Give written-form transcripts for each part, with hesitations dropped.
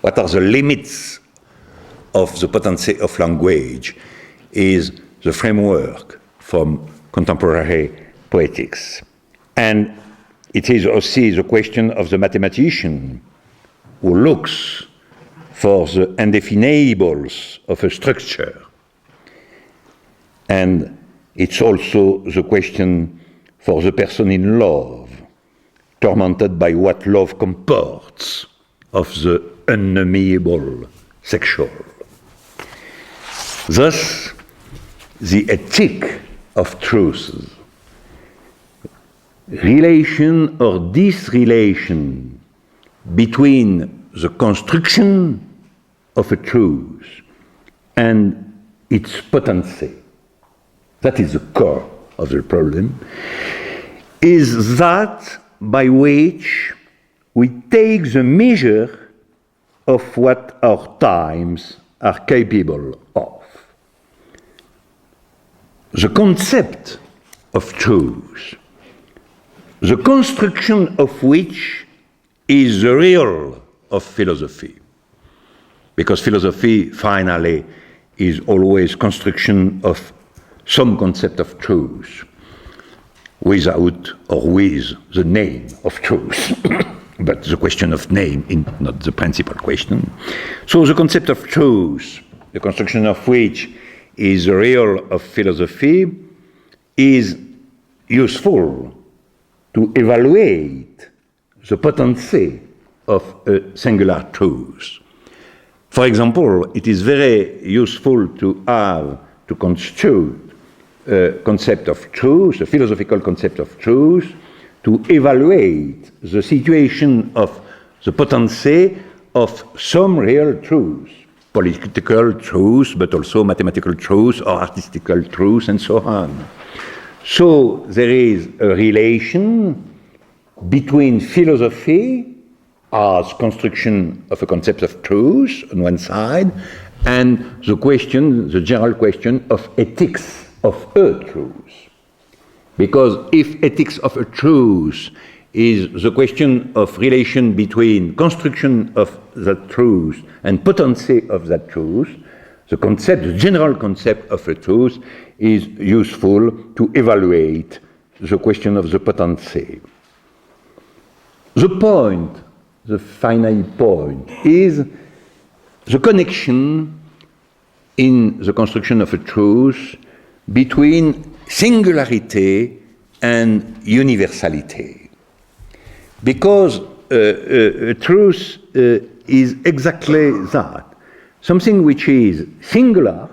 what are the limits of the potency of language, is the framework from contemporary poetics. And it is also the question of the mathematician who looks for the indefinables of a structure. And it's also the question for the person in love, tormented by what love comports of the unnameable sexual. Thus, the ethic of truth, relation or disrelation between the construction of a truth and its potency, that is the core of the problem, is that by which we take the measure of what our times are capable of. The concept of truth, the construction of which is the real of philosophy. Because philosophy, finally, is always construction of some concept of truth, without or with the name of truth. But the question of name is not the principal question. So the concept of truth, the construction of which is the real of philosophy, is useful to evaluate the potency of a singular truth. For example, it is very useful to construct a concept of truth, a philosophical concept of truth, to evaluate the situation of the potency of some real truth, political truth, but also mathematical truth or artistical truth, and so on. So there is a relation between philosophy as construction of a concept of truth on one side, and the question, the general question of ethics of a truth. Because if ethics of a truth is the question of relation between construction of that truth and potency of that truth, the concept, the general concept of a truth is useful to evaluate the question of the potency. The point, the final point, is the connection in the construction of a truth between singularity and universality. Because truth is exactly that. Something which is singular,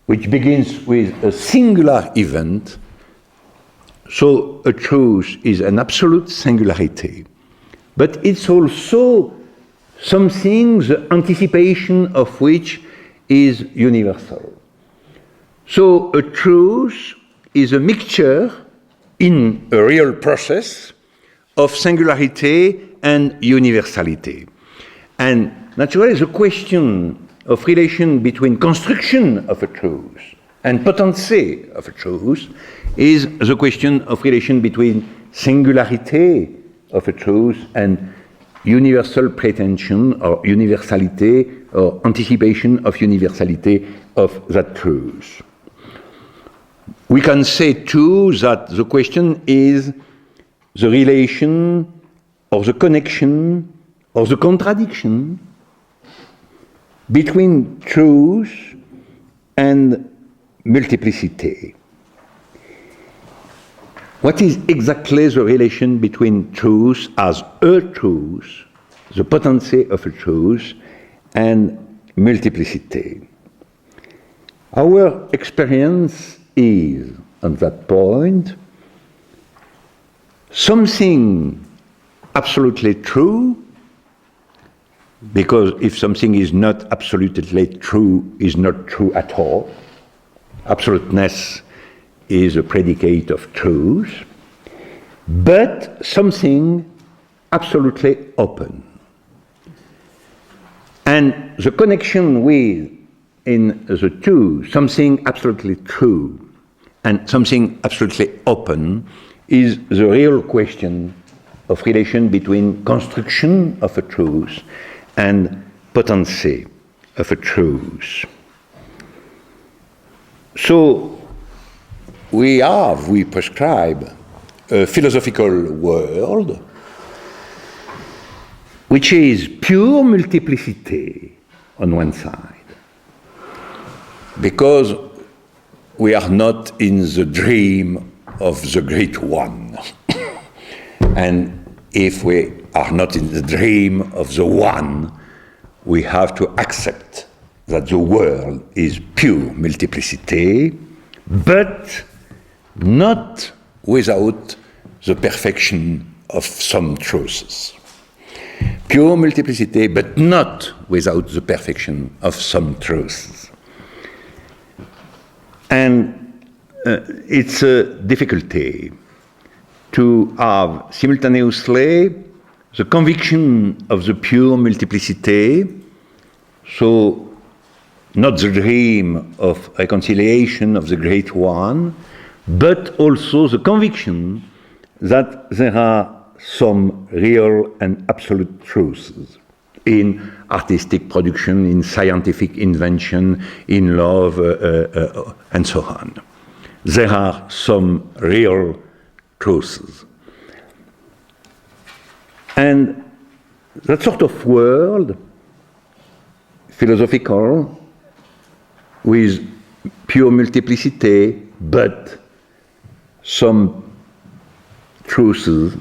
which begins with a singular event. So a truth is an absolute singularity. But it's also something, the anticipation of which is universal. So a truth is a mixture in a real process of singularity and universality. And naturally, the question of relation between construction of a truth and potency of a truth is the question of relation between singularity of a truth and universal pretension or universality or anticipation of universality of that truth. We can say too that the question is the relation or the connection or the contradiction between truth and multiplicity. What is exactly the relation between truth as a truth, the potency of a truth, and multiplicity? Our experience is, on that point, something absolutely true, because if something is not absolutely true, is not true at all. Absoluteness is a predicate of truth, but something absolutely open. And the connection with, in the two, something absolutely true and something absolutely open, is the real question of relation between construction of a truth and potency of a truth. So we prescribe a philosophical world which is pure multiplicity on one side, because we are not in the dream of the great one. And if we are not in the dream of the one, we have to accept that the world is pure multiplicity, but not without the perfection of some truths. Pure multiplicity, but not without the perfection of some truths. And it's a difficulty to have simultaneously the conviction of the pure multiplicity, so not the dream of reconciliation of the Great One, but also the conviction that there are some real and absolute truths in artistic production, in scientific invention, in love, and so on. There are some real truths. And that sort of world, philosophical, with pure multiplicity, but some truths,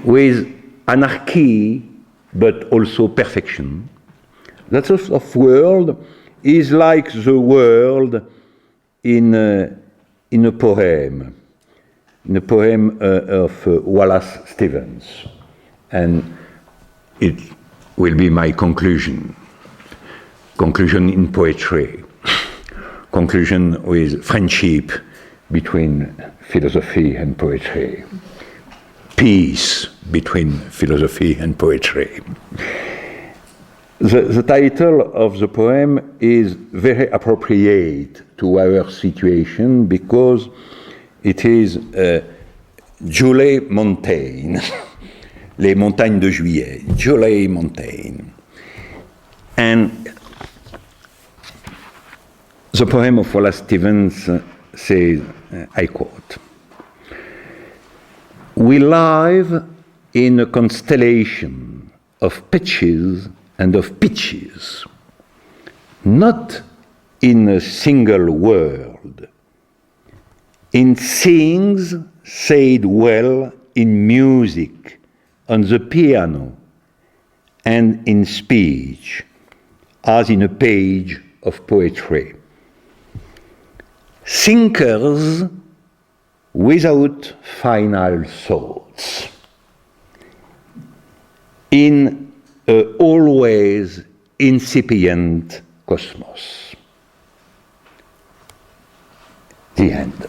with anarchy, but also perfection. That sort of world is like the world in a poem of Wallace Stevens. And it will be my conclusion in poetry, conclusion with friendship between philosophy and poetry, peace between philosophy and poetry. The title of the poem is very appropriate to our situation because it is Juillet Mountain, les montagnes de juillet, Juillet Mountain. And the poem of Wallace Stevens says, I quote, "We live in a constellation of pitches and of pitches, not in a single world, in things said well in music, on the piano, and in speech, as in a page of poetry. Thinkers without final thoughts, in a always incipient cosmos." The end.